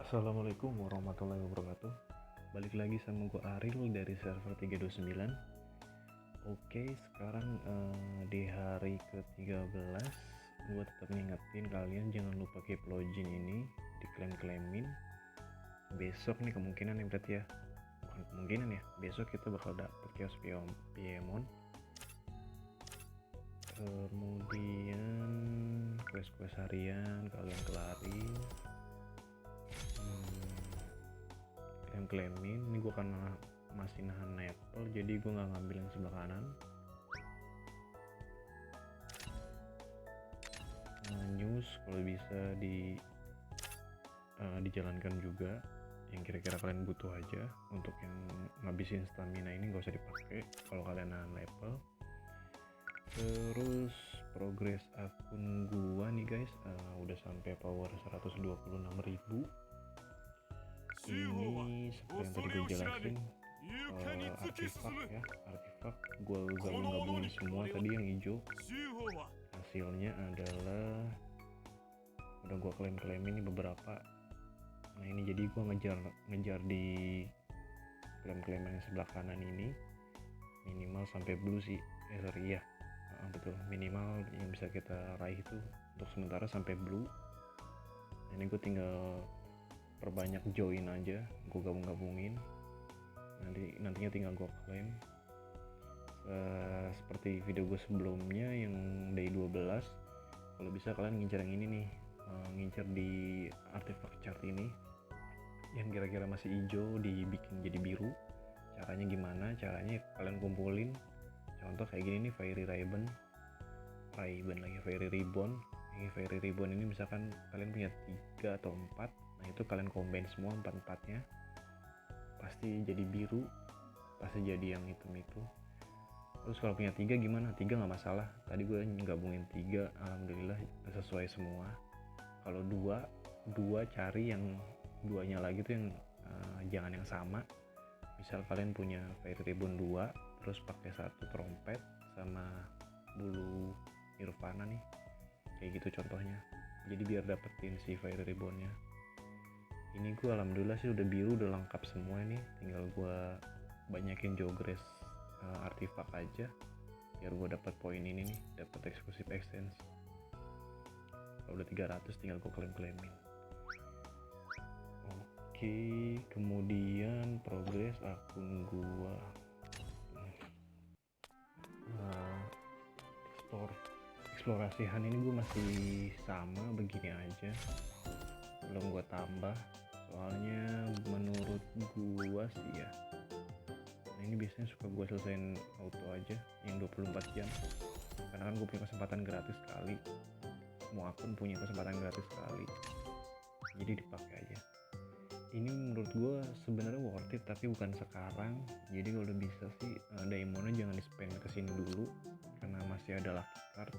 Assalamualaikum warahmatullahi wabarakatuh. Balik lagi sama gue Aril dari server 329. Oke, sekarang di hari ke-13 gue tetap ngingetin kalian jangan lupa keep login ini, diklaim-klaimin. Besok nih kemungkinan ya, berarti ya bukan kemungkinan ya, besok kita bakal dapet Chaos Piemon. Kemudian quest-quest harian kalian kelarin, klaimin. Ini gue karena masih nahan apple jadi gue nggak ngambil yang sebelah kanan. News kalau bisa dijalankan juga yang kira-kira kalian butuh aja. Untuk yang ngabisin stamina ini nggak usah dipakai kalau kalian nahan level. Terus progres akun gua nih guys, udah sampai power 126.000. Ini seperti yang tadi gue jelasin, artifak ya, artifak gue gabungin semua tadi yang hijau. Hasilnya adalah udah gue klaim ini beberapa. Nah ini jadi gue ngejar di klaim yang sebelah kanan ini minimal sampai blue sih, sorry ya, betul, minimal yang bisa kita raih itu untuk sementara sampai blue. Ini gue tinggal perbanyak join aja, gue gabungin, nantinya tinggal gue klaim. Seperti video gue sebelumnya yang day 12, kalau bisa kalian ngincar yang ini nih, ngincar di artefak chart ini yang kira-kira masih hijau dibikin jadi biru. Caranya gimana? Caranya kalian kumpulin, contoh kayak gini nih, Fairy Ribbon lagi, Fairy Ribbon. Ini Fairy Ribbon ini misalkan kalian punya 3 atau 4, nah itu kalian combine semua 4-4-nya pasti jadi biru, pasti jadi yang itu. Terus kalau punya 3 gimana? 3 nggak masalah, tadi gue gabungin 3, alhamdulillah sesuai semua. Kalau 2 cari yang 2-nya lagi tuh yang jangan yang sama. Misal kalian punya Fairy Ribbon 2 terus pakai 1 trompet sama bulu Nirvana nih, kayak gitu contohnya. Jadi biar dapetin si Fairy Ribbonnya. Ini gue alhamdulillah sih udah biru, udah lengkap semua nih, tinggal gue banyakin jogres artifak aja biar gue dapat poin ini nih, dapat eksklusif exchange. Kalau udah 300 tinggal gue klaimin. Oke, kemudian progres akun gua, eksplorasihan ini gue masih sama begini aja, belum gue tambah soalnya menurut gua sih ya, ini biasanya suka gue selesain auto aja yang 24 jam karena kan gue punya kesempatan gratis sekali, semua akun punya kesempatan gratis sekali, jadi dipakai aja. Ini menurut gue sebenarnya worth it tapi bukan sekarang. Jadi kalau bisa sih diamondnya jangan di spend kesini dulu karena masih ada lucky card.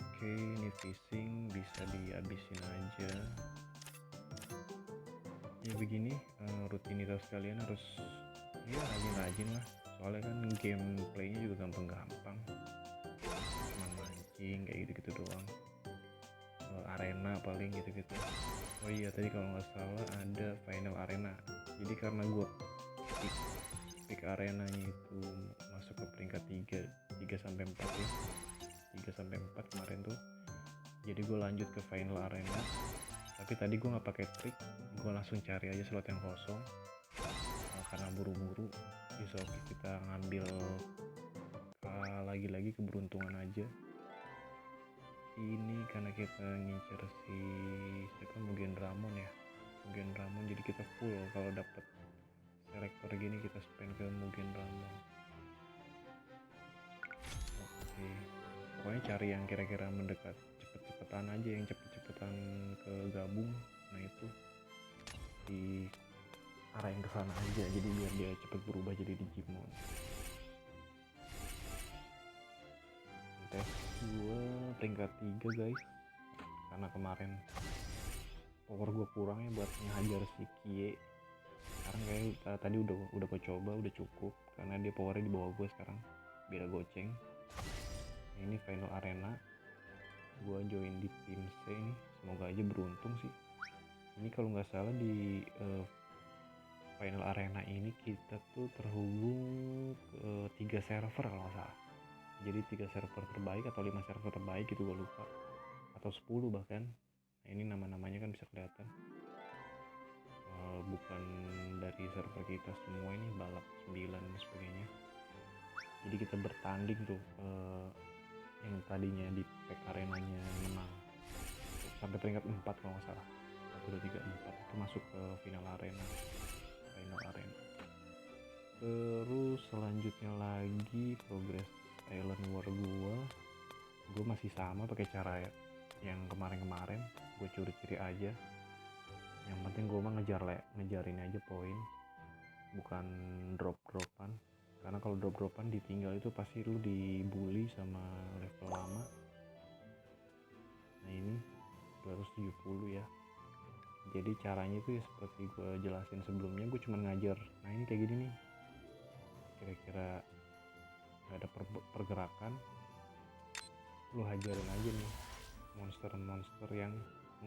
Oke, ini fishing bisa dihabisin aja ya begini. Rutinitas kalian harus ya rajin-rajin lah, soalnya kan gameplaynya juga gampang-gampang, cuma mancing kayak gitu-gitu doang. Arena paling gitu-gitu. Oh iya, tadi kalau nggak salah ada final arena. Jadi karena gue pick arenanya itu masuk ke peringkat 3 sampai 4 ya, 3 sampai 4 kemarin tuh. Jadi gue lanjut ke final arena. Tapi tadi gue nggak pakai trik, gue langsung cari aja slot yang kosong. Karena buru-buru, bisa kita ngambil lagi-lagi keberuntungan aja. Ini karena kita ngincer si siapa, Mugen Ramon ya, Mugen Ramon, jadi kita full kalau dapet selektor gini kita spend ke Mugen Ramon. Oke, pokoknya cari yang kira-kira mendekat, cepet-cepetan aja, yang cepet-cepetan ke gabung. Nah itu di arahin ke sana aja, jadi biar dia cepet berubah jadi Digimon. Tes gue peringkat 3 guys, karena kemarin power gue kurang ya buat ngehajar si Kie. Sekarang kayak tadi udah gue coba, udah cukup karena dia powernya di bawah gue sekarang, beda goceng. Ini final arena, gue join di tim C nih, semoga aja beruntung sih. Ini kalau nggak salah di final arena ini kita tuh terhubung ke 3 server kalau nggak salah. Jadi 3 server terbaik atau 5 server terbaik gitu gue lupa, atau 10 bahkan. Nah, ini nama-namanya kan bisa kelihatan. Bukan dari server kita semua, ini balap 9 dan sebagainya. Jadi kita bertanding tuh yang tadinya di pack arenanya menang sampai peringkat 4 kalau nggak salah, 1, 2, 3, 4 itu masuk ke final arena. Terus selanjutnya lagi progress Island War gue masih sama pakai cara yang kemarin-kemarin, gue curi-curi aja. Yang penting gue mah ngejarin aja poin, bukan drop-dropan. Karena kalau drop-dropan ditinggal itu pasti lu dibully sama level lama. Nah ini 270 ya. Jadi caranya itu ya seperti gue jelasin sebelumnya, gue cuma ngajar. Nah ini kayak gini nih, kira-kira gak ada pergerakan, lu hajarin aja nih monster-monster yang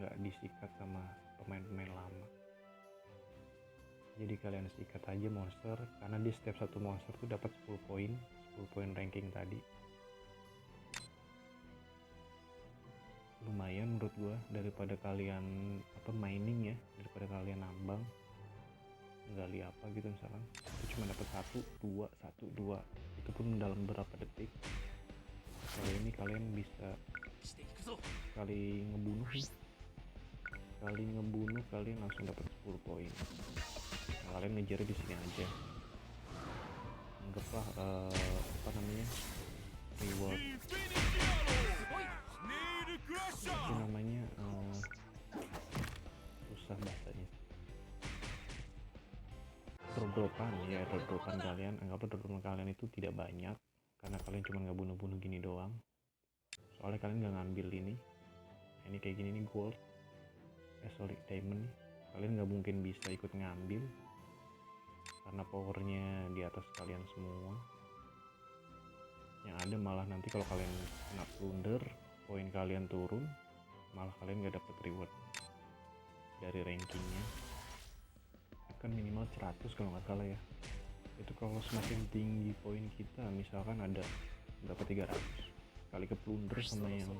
gak disikat sama pemain-pemain lama. Jadi kalian sikat aja monster, karena di setiap satu monster tuh dapat 10 poin ranking tadi. Lumayan menurut gua, daripada kalian mining ya, daripada kalian nambang gali apa gitu misalkan, itu cuma dapat 1, 2 itu pun dalam berapa detik. Kali ini kalian bisa kali ngebunuh kalian langsung dapat 10 poin. Nah, kalian ngejar di sini aja, anggaplah reward itu namanya susah bahasanya, drop-dropan ya. Drop-dropan kalian, anggaplah drop-dropan kalian itu tidak banyak karena kalian cuma ngebunuh-bunuh gini doang, soalnya kalian nggak ngambil ini. Nah, ini kayak gini nih, gold diamond nih, kalian nggak mungkin bisa ikut ngambil karena powernya di atas kalian semua. Yang ada malah nanti kalau kalian kena plunder, poin kalian turun, malah kalian nggak dapet reward dari rankingnya. Kan minimal 100 kalau nggak salah ya. Itu kalau semakin tinggi poin kita, misalkan ada berapa, 300, kali ke plunder sama yang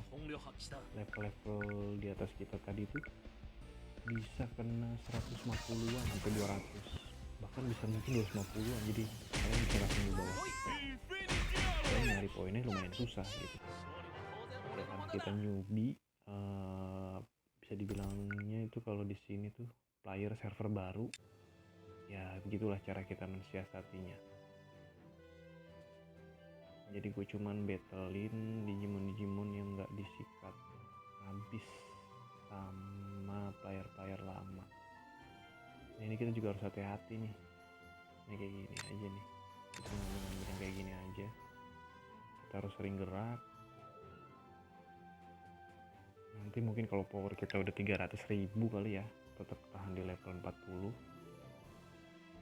level-level di atas kita tadi tuh bisa kena 150-an sampai 200, bahkan bisa mungkin 250-an. Jadi kalian bisa langsung di bawah. Kalian nyari poinnya lumayan susah gitu ya, karena kita newbie. Bisa dibilangnya itu kalau di sini tuh player server baru ya, begitulah cara kita mensiasatinya. Jadi gue cuman battlein Digimon yang gak disikat habis sama player lama. Nah, ini kita juga harus hati-hati nih. Ini kayak gini aja nih, kita ngambil yang kayak gini aja. Kita harus sering gerak. Nanti mungkin kalau power kita udah 300.000 kali ya, tetap tahan di level 40,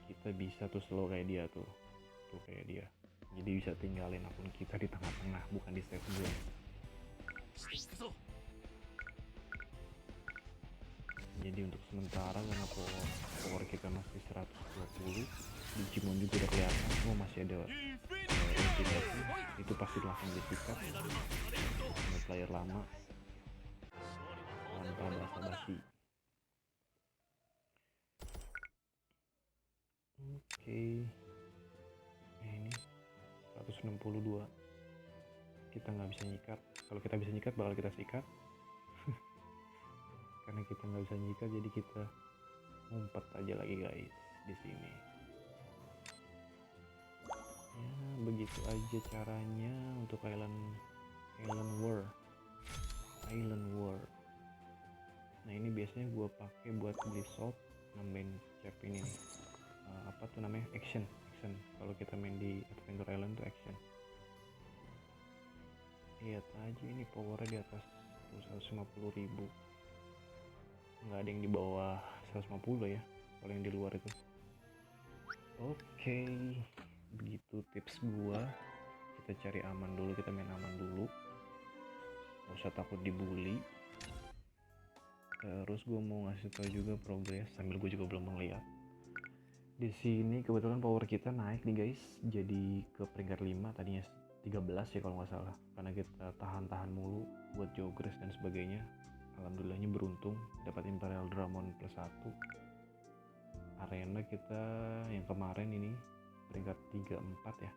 kita bisa tuh slow kayak dia tuh kayak dia. Jadi bisa tinggalin akun kita di tengah-tengah, bukan di save zone. Jadi untuk sementara karena power kita masih 120, Digimon juga udah kelihatan, masih ada intimidasi, itu pasti langsung disikat sama player lama tanpa basa-basi. Oke. Ini 162, kita nggak bisa nyikat. Kalau kita bisa nyikat bakal kita sikat. Karena kita nggak bisa nyikat, jadi kita ngumpet aja lagi guys di sini. Ya begitu aja caranya untuk Island War. Nah ini biasanya gue pakai buat beli shop, nambahin cap ini nih. Apa tuh namanya, action. Kalau kita main di Adventure Island tuh action. Lihat aja ini powernya di atas 150.000, nggak ada yang di bawah 150 ya kalau yang di luar itu. Oke, begitu tips gua. Kita cari aman dulu, kita main aman dulu, nggak usah takut dibully. Terus gue mau ngasih tau juga progres sambil gue juga belum ngeliat. Di sini kebetulan power kita naik nih guys, jadi ke peringkat 5, tadinya 13 ya kalau nggak salah, karena kita tahan-tahan mulu buat jogres dan sebagainya. Alhamdulillahnya beruntung dapat Imperial Dramon plus 1. Arena kita yang kemarin ini peringkat 3-4 ya,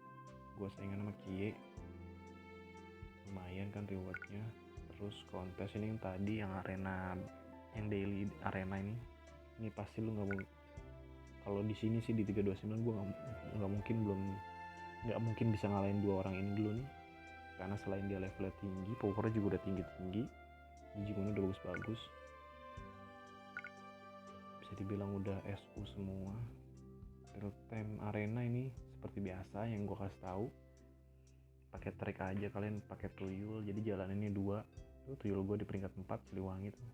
gue saingan sama Kie, lumayan kan rewardnya. Terus kontes ini yang tadi yang arena, yang daily arena ini pasti lu nggak mau. Kalau di sini sih di 329 gue nggak mungkin bisa ngalahin dua orang ini dulu nih, karena selain dia levelnya tinggi, powernya juga udah tinggi, Digimon udah bagus, bisa dibilang udah SU semua. Real time arena ini seperti biasa yang gue kasih tahu, pakai track aja, kalian pakai tuyul, jadi jalanannya 2 tuh, tuyul gue di peringkat 4 Siliwangi tuh.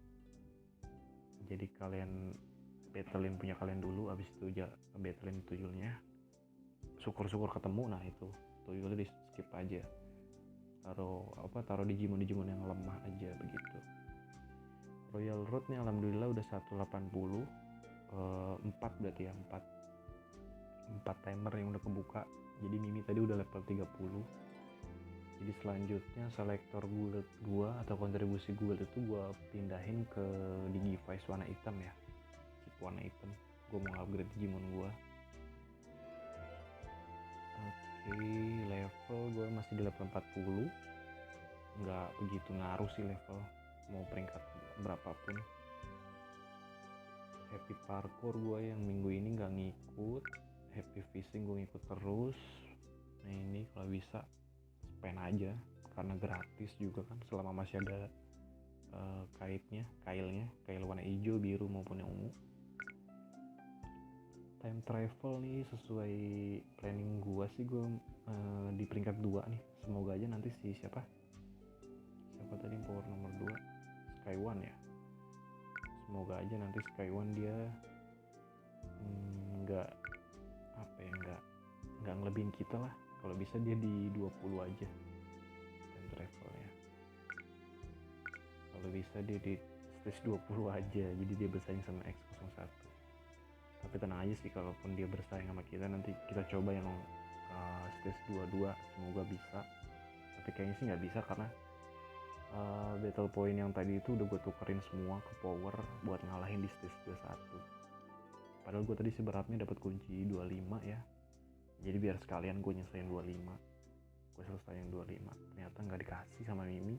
Jadi kalian battlein punya kalian dulu, abis itu battlein tuyulnya, syukur-syukur ketemu, nah itu tuyulnya di skip aja, taruh Digimon yang lemah aja begitu. Royal Road nih alhamdulillah udah 180, 4 berarti ya, 4 timer yang udah kebuka. Jadi Mimi tadi udah level 30. Jadi selanjutnya selektor guild gua atau kontribusi guild itu gua pindahin ke Digivice warna hitam ya, chip warna hitam. Gua mau upgrade Digimon gua. Oke, level gua masih di level 40, nggak begitu ngaruh sih level, mau peringkat berapapun. Happy parkour gua yang minggu ini nggak ngikut, happy fishing gua ngikut terus. Nah ini kalau bisa spend aja, karena gratis juga kan selama masih ada kail warna hijau, biru maupun yang ungu. Time travel nih sesuai planning gua sih, gua di peringkat 2 nih. Semoga aja nanti siapa tadi power nomor 2, Sky One ya, semoga aja nanti Sky One dia nggak ngelebihin kita lah. Kalau bisa dia di 20 aja time travelnya, kalau bisa dia di stage 20 aja, jadi dia bersaing sama X01. Tapi tenang aja sih, kalaupun dia bersaing sama kita, nanti kita coba yang stage 22, semoga bisa. Tapi kayaknya sih nggak bisa, karena battle point yang tadi itu udah gue tukerin semua ke power buat ngalahin di stage 21. Padahal gue tadi sebenarnya dapat kunci 25 ya, jadi biar sekalian gue nyelesain 25, gue selesai yang 25. Ternyata nggak dikasih sama Mimi,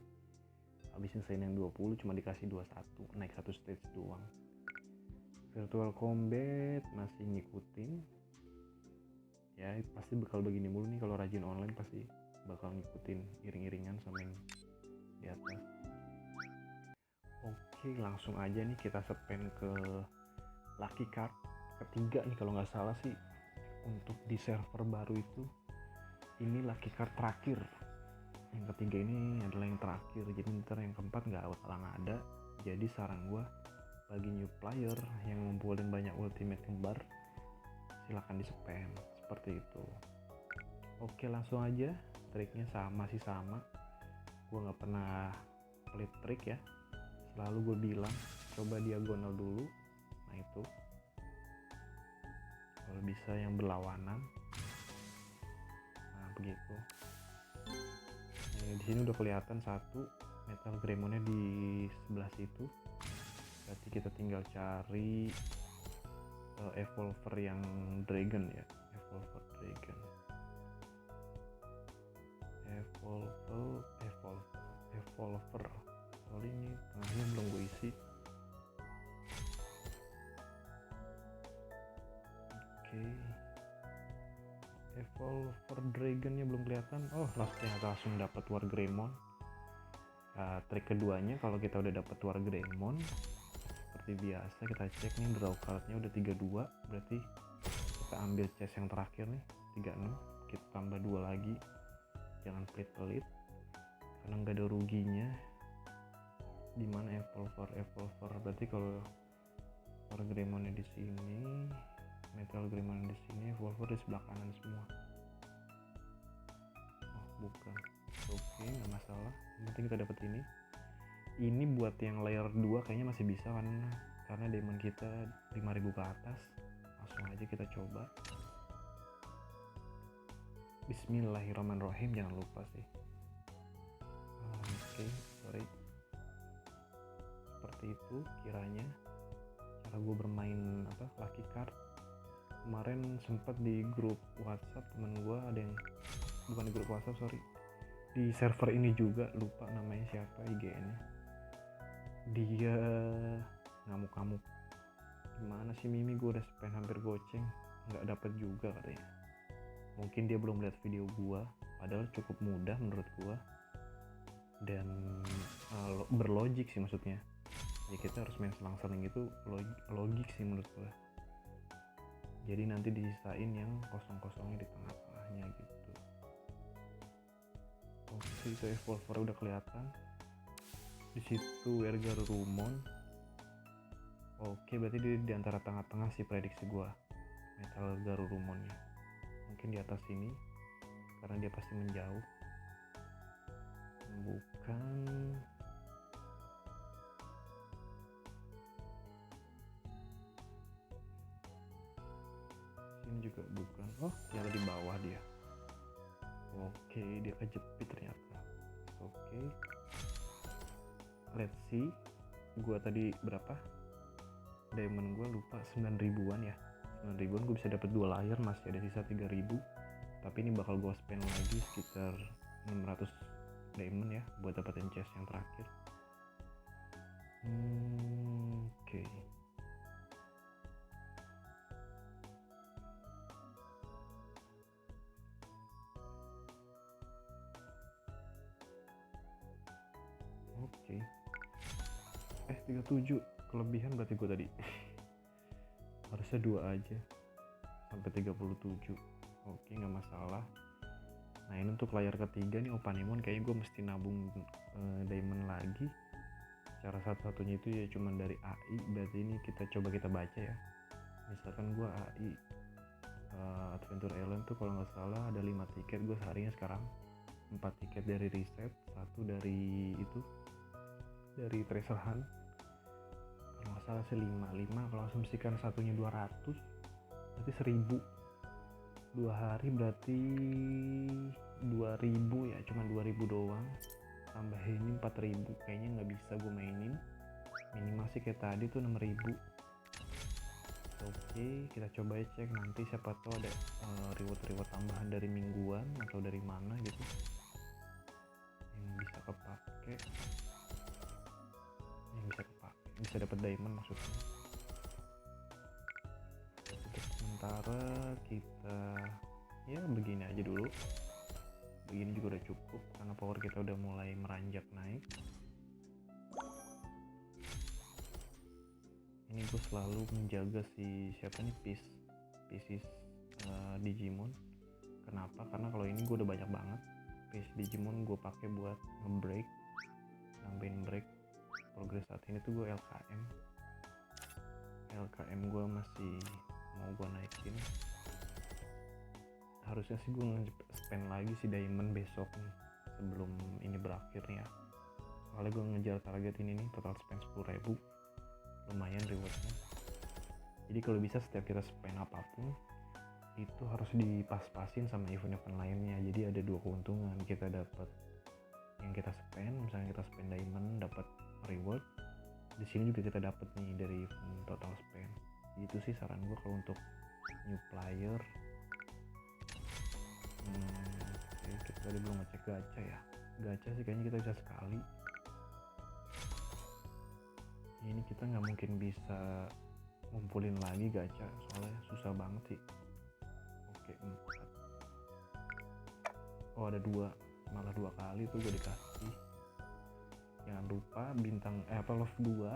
habis nyelesain yang 20 cuma dikasih 21, naik 1 stage doang. Virtual Combat masih ngikutin ya, pasti bakal begini mulu nih kalau rajin online, pasti bakal ngikutin iring-iringan sama yang di atas. Oke, langsung aja nih kita spend ke lucky card ketiga nih kalau nggak salah sih untuk di server baru itu. Ini lucky card terakhir, yang ketiga ini adalah yang terakhir, jadi ntar yang keempat nggak bakalan ada. Jadi saran gue bagi new player yang ngumpulin banyak ultimate kembar, silahkan di spam seperti itu. Oke, langsung aja. Triknya masih sama, gue nggak pernah pelit trik ya, selalu gue bilang coba diagonal dulu. Nah itu kalau bisa yang berlawanan, nah begitu. Di sini udah kelihatan satu Metal Gremonnya di sebelah situ, berarti kita tinggal cari evolver yang dragon ya, evolver dragon, evolver. Soalnya ini tengahnya belum gue isi. Oke, evolver dragonnya belum kelihatan. Oh, langsung dapat War Greymon. Nah, trik keduanya kalau kita udah dapat War Greymon, seperti biasa kita cek nih draw cardnya udah 32, berarti kita ambil chest yang terakhir nih 36, kita tambah 2 lagi, jangan pelit-pelit karena nggak ada ruginya. Dimana evolver, berarti kalau War Greymonnya di sini, Metal Greymon di sini, evolver di sebelah kanan semua. Oh bukan, oke nggak masalah, yang penting kita dapat ini. Ini buat yang layer 2 kayaknya masih bisa kan, karena diamond kita 5000 ke atas. Langsung aja kita coba. Bismillahirrahmanirrahim, jangan lupa sih. Oke, sorry. Seperti itu kiranya cara gue bermain lucky card. Kemarin sempat di grup WhatsApp temen gue ada yang, bukan di grup WhatsApp sorry, di server ini juga, lupa namanya siapa IGN-nya, dia ngamuk-ngamuk, gimana sih Mimi, gue udah spend hampir goceng nggak dapet juga katanya. Mungkin dia belum lihat video gue, padahal cukup mudah menurut gue dan berlogik sih, maksudnya ya kita harus main selang-seling itu logik sih menurut gue. Jadi nanti disisain yang kosong-kosongnya di tengah-tengahnya gitu. Oke, itu evolver udah kelihatan. Di situ Garurumon. Oke, berarti di antara tengah-tengah sih prediksi gua. Metal Garurumonnya. Mungkin di atas sini karena dia pasti menjauh. Bukan. Sini juga bukan. Oh, yang di bawah dia. Oke, dia kejepit ternyata. Oke. Let's see. Gua tadi berapa? Diamond gua lupa 9 ribuan ya. 9 ribuan gue bisa dapat 2 layer, masih ada sisa 3000. Tapi ini bakal gua spend lagi sekitar 600 diamond ya buat dapetin chest yang terakhir. Oke. Oke. 37 kelebihan berarti gue tadi. Harusnya 2 aja sampai 37. Oke, nggak masalah. Nah, ini untuk layar ketiga nih Opanimon, kayaknya gue mesti nabung diamond lagi. Cara satu-satunya itu ya cuman dari AI. Berarti ini kita baca ya. Misalkan gue AI Adventure Island tuh kalau nggak salah ada 5 tiket gue seharinya sekarang. 4 tiket dari reset, 1 dari itu dari treasure hunt. Kalau nggak salah sih 5 kalau asumsikan satunya 200 berarti 1000. 2 hari berarti 2000 ya, cuma 2000 doang. Tambah ini 4000, kayaknya nggak bisa gue mainin. Minimal sih kayak tadi tuh 6000. Oke, kita coba cek nanti, siapa tahu ada reward tambahan dari mingguan atau dari mana gitu yang bisa kepake, bisa dapat diamond maksudnya. Untuk sementara kita ya begini aja dulu. Begini juga udah cukup karena power kita udah mulai meranjak naik. Ini gue selalu menjaga si siapa nih, Pisces Digimon. Kenapa? Karena kalau ini gue udah banyak banget. Pisces Digimon gue pakai buat nge-break, nambahin break. Progres saat ini tuh gue LKM gue masih mau gue naikin. Harusnya sih gue spend lagi si diamond besok nih sebelum ini berakhir nih ya. Soalnya gue ngejar target ini nih, total spend 10.000, lumayan rewardnya. Jadi kalau bisa setiap kita spend apapun itu harus dipas-pasin sama event-event lainnya. Jadi ada 2 keuntungan, kita dapat yang kita spend, misalnya kita spend diamond dapat reward, di sini juga kita dapat nih dari total spend. Itu sih saran gue kalau untuk new player. Kita tadi belum ngecek gacha ya. Gacha sih kayaknya kita bisa sekali. Ini kita nggak mungkin bisa ngumpulin lagi gacha soalnya susah banget sih. Oke, 4. Oh, ada 2, malah 2 kali tuh gue dikasih. Jangan lupa bintang love 2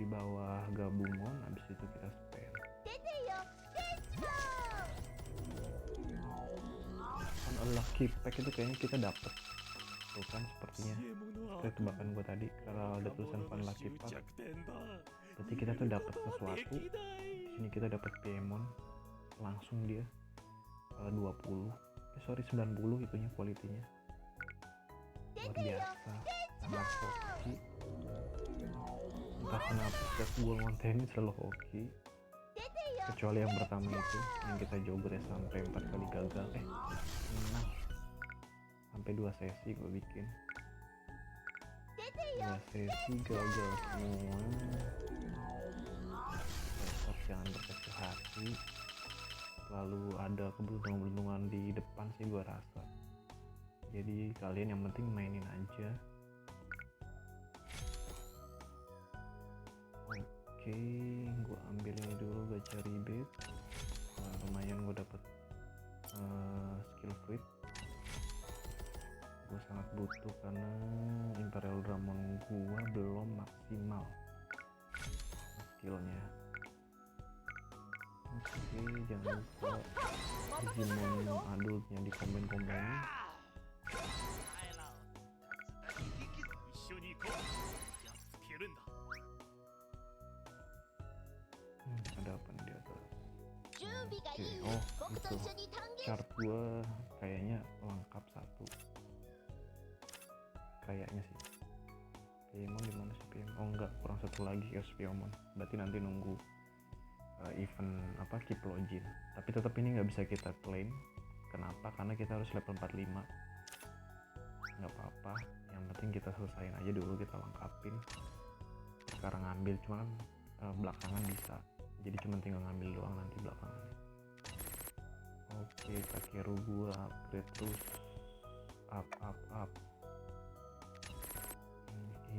di bawah Gabumon, habis itu kita spend. Lucky pack itu kayaknya kita dapet tuh kan, sepertinya kayak tebakan gue tadi kalau ada tulisan fun lucky pack berarti kita tuh dapat sesuatu. Di sini kita dapat Piemon langsung, dia 90 itunya kualitinya luar biasa, Black hoki. Entah kenapa setiap gue ngontenin selalu hoki, kecuali yang pertama itu yang kita jogres sampai 4 kali gagal, 6 sampai 2 sesi gue bikin, 2 sesi gagal semua. Tetap jangan berkecil hati, selalu ada keberuntungan di depan sih gue rasa. Jadi kalian yang penting mainin aja. Oke, gue ambil ini dulu gacha rebate. Lumayan gue dapet skill fruit. Gue sangat butuh karena Imperial Dramon gue belum maksimal skillnya. Oke, jangan lupa Digimon adultnya di komen-komen. Ada apa nih di atas? Oke, oh itu chart gue kayaknya lengkap satu. Kayaknya sih. Piemon dimana sih Piemon? Oh enggak, kurang satu lagi ya Piemon. Berarti nanti nunggu event apa Kiplojin. Tapi tetap ini nggak bisa kita claim. Kenapa? Karena kita harus level 45. Nggak apa-apa. Yang penting kita selesain aja dulu, kita lengkapin. Sekarang ngambil cuman belakangan bisa. Jadi cuma tinggal ngambil doang nanti belakangan. Oke, Takeru gua upgrade terus. Up.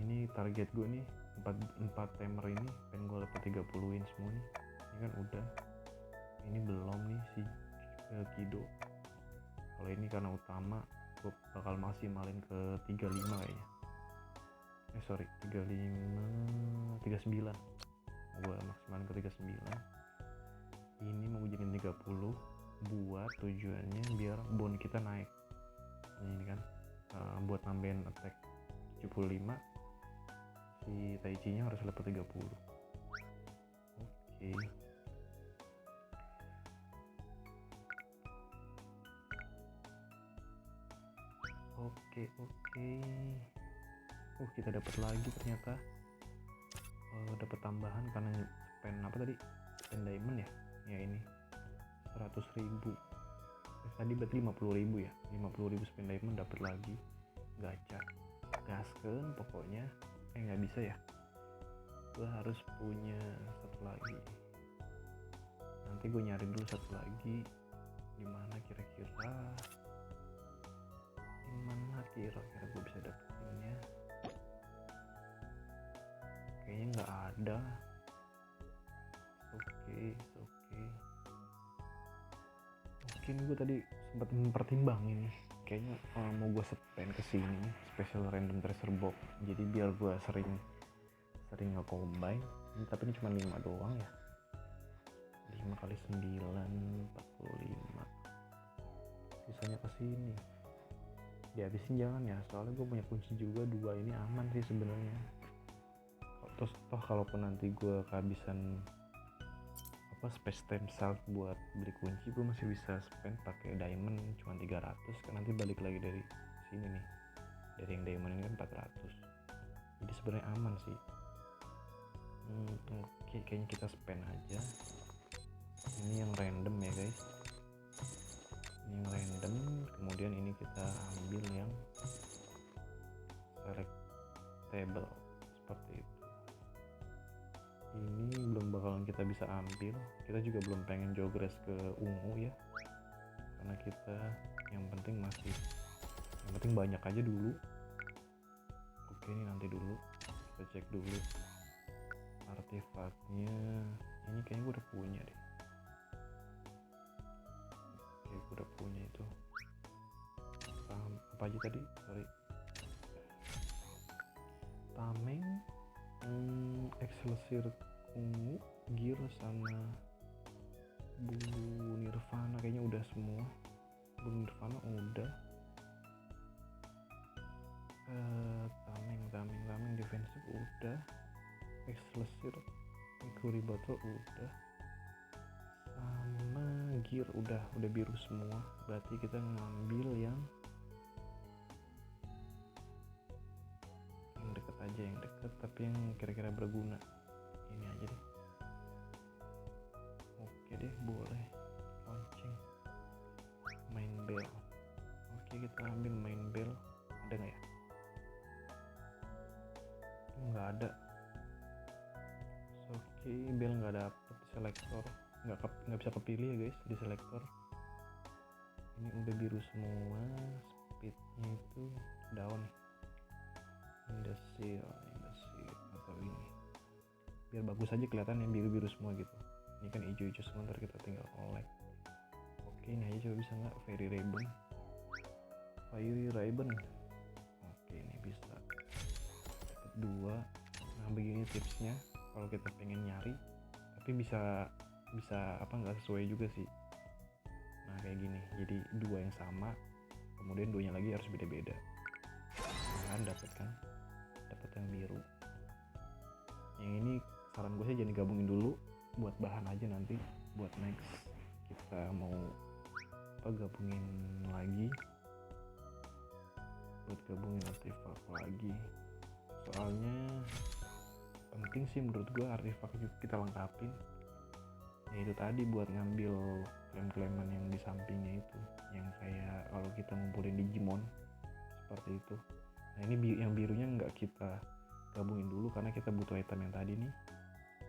Ini target gue nih 4 timer ini pengen gue level 30-in semua nih. Ini kan udah, ini belum nih si Kido. Kalau ini karena utama gue bakal maksimalin ke 35 kayaknya. 39 gue maksimalin ke 39. Ini mau jadiin 30 buat tujuannya biar bone kita naik. Ini kan buat nambahin attack 75, si Taichi-nya harus level 30. Oke. Kita dapat lagi ternyata. Dapat tambahan karena spend apa tadi? Spend diamond ya? Ya ini 100.000. Tadi berarti 50.000 ya? 50.000 spend diamond dapat lagi. Gacha. Gaskeun pokoknya. Nggak bisa ya? Gue harus punya satu lagi. Nanti gue nyari dulu satu lagi. Dimana kira-kira gue bisa dapetinnya? Kayaknya nggak ada. Oke. Mungkin gue tadi sempat mempertimbangin nih. Kayaknya mau gue spend kesini special random treasure box. Jadi biar gue sering nge-combine. Tapi ini cuma 5 doang ya. 5 kali 9 45. Sisanya kesini. Dihabisin jangan ya, soalnya gue punya kunci juga 2, ini aman sih sebenarnya. Terus toh kalaupun nanti gue kehabisan space time salt buat beli kunci, gue masih bisa spend pakai diamond cuma 300 kan, nanti balik lagi dari sini nih, dari yang diamond ini kan 400. Jadi sebenarnya aman sih. Oke, kayaknya kita spend aja. Ini yang random ya guys, ini yang random. Kemudian ini kita ambil yang selectable seperti itu. Ini belum bakalan kita bisa ambil. Kita juga belum pengen jogres ke ungu ya, karena kita yang penting banyak aja dulu. Oke, ini nanti dulu kita cek dulu artefaknya. Ini kayaknya gue udah punya deh. Oke, gue udah punya itu. Apa aja tadi? Sorry. Tameng, Excelsior ungu, gear sama bulu nirvana kayaknya udah semua. Bulu nirvana udah. Tameng defensive udah. Excelsior Mercury bottle udah. Sama gear udah biru semua. Berarti kita ngambil yang aja yang deket tapi yang kira-kira berguna. Ini aja deh. Oke deh, boleh launching main bell. Oke, kita ambil main bell. Ada nggak ya? Nggak ada. Oke, bell nggak dapet di selektor. Nggak bisa kepilih ya guys di selektor. Ini udah biru semua. Speednya itu down nih. Indesil atau ini. Biar bagus aja kelihatan yang biru-biru semua gitu. Ini kan hijau-hijau semua, ntar kita tinggal collect. Oke, ini aja coba bisa nggak Fairy Ribbon. Oke, ini bisa dapat 2. Nah, begini tipsnya kalau kita pengen nyari tapi bisa apa nggak sesuai juga sih. Nah, kayak gini, jadi 2 yang sama kemudian 2-nya lagi harus beda-beda. Nah, dapat yang biru. Yang ini saran gue sih jangan digabungin dulu, buat bahan aja nanti buat next kita mau gabungin lagi, buat gabungin artefak lagi. Soalnya penting sih menurut gue artefak juga kita lengkapin. Ya itu tadi buat ngambil klaim-klaiman yang di sampingnya itu, yang kayak kalau kita ngumpulin Digimon seperti itu. Nah, ini yang birunya nggak kita gabungin dulu karena kita butuh item yang tadi nih.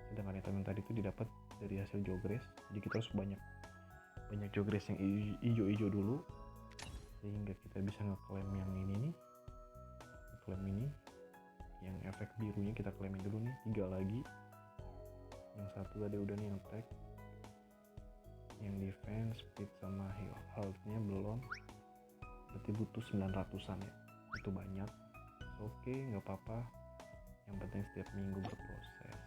Sedangkan item yang tadi itu didapat dari hasil jogres, jadi kita harus banyak jogres yang hijau-hijau dulu sehingga kita bisa ngeklaim yang ini nih, ngeklaim ini yang efek birunya kita klaimin dulu nih. 3 lagi, yang satu tadi udah nih yang attack, yang defense, speed sama health-nya belum, berarti butuh 900-an ya, itu banyak. Oke, nggak apa-apa, yang penting setiap minggu berproses.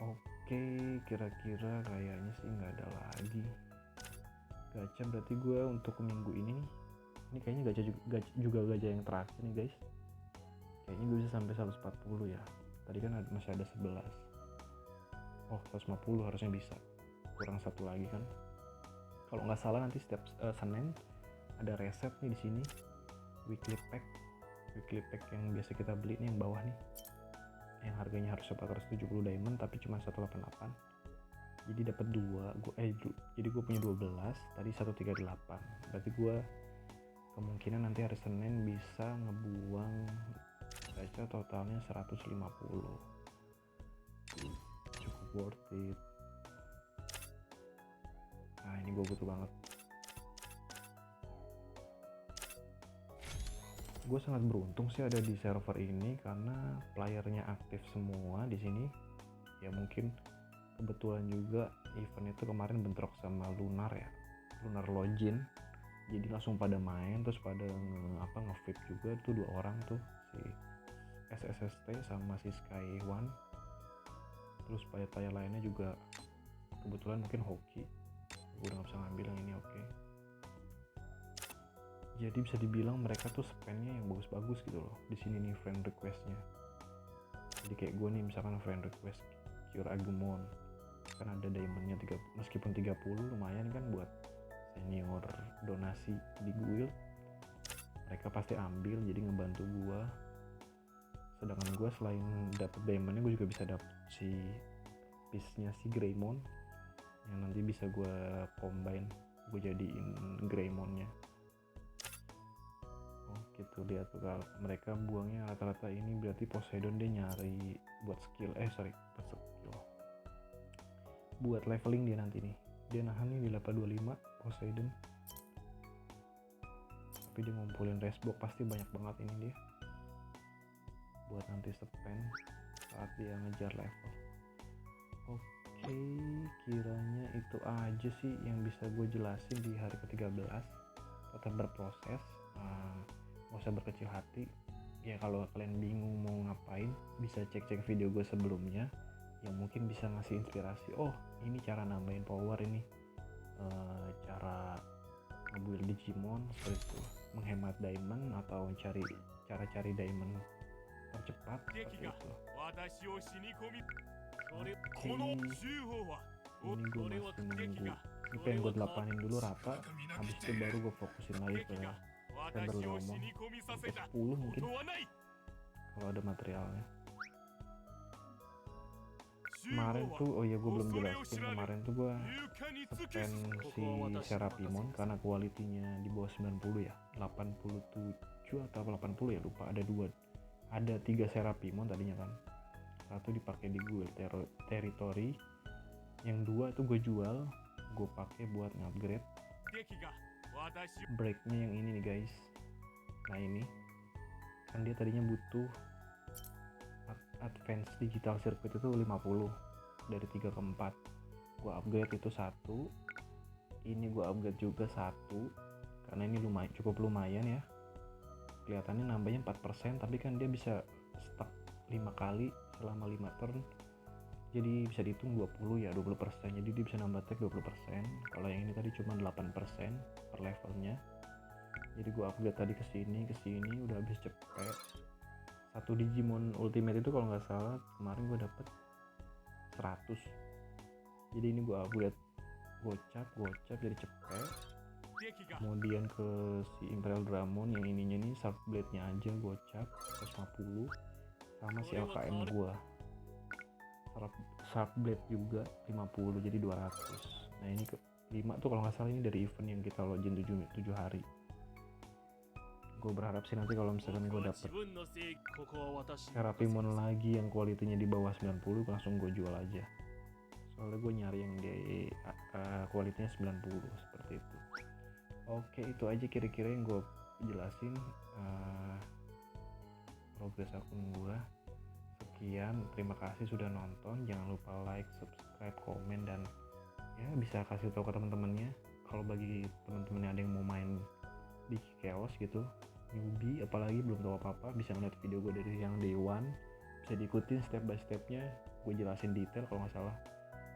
Oke, kira-kira kayaknya sih nggak ada lagi gacha. Berarti gue untuk minggu ini nih, ini kayaknya juga gacha yang terakhir nih guys. Kayaknya gue bisa sampai 140 ya. Tadi kan masih ada 11. Oh, 150 harusnya bisa. Kurang 1 lagi kan. Kalau nggak salah nanti setiap Senin ada reset nih di sini. Weekly pack yang biasa kita beli nih yang bawah nih. Yang harganya harus 470 diamond tapi cuma 188. Jadi dapat 2. Jadi gue punya 12, tadi 138. Berarti gue kemungkinan nanti hari Senin bisa ngebuang gacha totalnya 150. Cukup worth it. Nah, ini gue butuh banget. Gue sangat beruntung sih ada di server ini karena playernya aktif semua di sini. Ya mungkin kebetulan juga event itu kemarin bentrok sama Lunar Login. Jadi langsung pada main, terus pada nge-fit juga tuh 2 orang tuh, si SSST sama si Sky One. Terus player lainnya juga kebetulan mungkin hoki. Gue udah gak bisa ngambil yang ini. Oke. Jadi bisa dibilang mereka tuh spamnya yang bagus-bagus gitu loh. Di sini nih friend requestnya. Jadi kayak gue nih misalkan friend request Cure Agumon, kan ada diamondnya meskipun 30 lumayan kan buat senior donasi di guild. Mereka pasti ambil, jadi ngebantu gue. Sedangkan gue selain dapet diamondnya, gue juga bisa dapet si piece-nya si Greymon yang nanti bisa gue combine, gue jadiin Greymonnya. Oh gitu, lihat tuh kalau mereka buangnya rata-rata ini berarti Poseidon dia nyari buat skill, buat leveling dia nanti nih. Dia nahan nih di level 25 Poseidon, tapi dia ngumpulin restbox pasti banyak banget ini dia buat nanti spend saat dia ngejar level. Oke, kiranya itu aja sih yang bisa gue jelasin di hari ke-13. Tetap berproses, gak usah berkecil hati ya. Kalau kalian bingung mau ngapain, bisa cek video gue sebelumnya yang mungkin bisa ngasih inspirasi. Oh, ini cara nambahin power, ini cara nge-build Digimon seperti itu, menghemat diamond atau cara cari diamond tercepat seperti itu. Oke, ini gue masih nunggu ini pengen gue 8-in dulu rata, habis itu baru gue fokusin lagi ke Standard Lomon sampai 10 mungkin. kalau ada materialnya. Kemarin tuh, oh iya gue belum jelasin, kemarin tuh gue spend si Serapimon karena kualitinya di bawah 90 ya, 87 atau 80 ya, lupa. Ada 3 Serapimon tadinya kan, satu dipakai di gue territory, yang 2 tuh gue jual, gue pakai buat ngupgrade breaknya yang ini nih guys. Nah ini kan dia tadinya butuh advance digital circuit itu 50 dari 3 ke 4, gue upgrade itu 1, ini gue upgrade juga 1 karena ini cukup lumayan ya, kelihatannya nambahnya 4%, tapi kan dia bisa stuck 5 kali selama 5 turn, jadi bisa dihitung 20 ya, 20%, jadi dia bisa nambah tag 20%. Kalau yang ini tadi cuma 8% per levelnya, jadi gue upgrade tadi ke sini udah habis cepet. Satu Digimon Ultimate itu kalau nggak salah kemarin gue dapet 100, jadi ini gue upgrade gocap jadi cepet. Kemudian ke si Imperial Dramon yang ininya nih Sharp Blade nya aja gocap 150, sama si LKM gue Sharp Blade juga 50, jadi 200. Nah ini ke 5 tuh kalau nggak salah ini dari event yang kita login 7 hari. Gue berharap sih nanti kalau misalkan gue dapet Serapimon lagi yang kualitinya di bawah 90, langsung gue jual aja, soalnya gue nyari yang di kualitinya 90 seperti itu. Oke, itu aja kira-kira yang gue jelasin progres akun gue. Sekian, terima kasih sudah nonton, jangan lupa like, subscribe, komen, dan ya bisa kasih tahu ke teman-temannya kalau bagi teman-temannya ada yang mau main di Chaos gitu, newbie apalagi belum tahu apa-apa, bisa ngeliat video gue dari yang day one, bisa diikutin step by stepnya, gue jelasin detail kalau nggak salah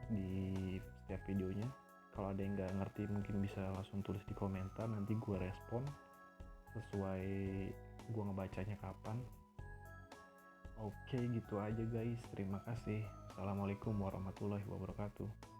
di setiap videonya. Kalau ada yang nggak ngerti mungkin bisa langsung tulis di komentar, nanti gue respon sesuai gue ngebacanya kapan. Oke, gitu aja guys, terima kasih. Assalamualaikum warahmatullahi wabarakatuh.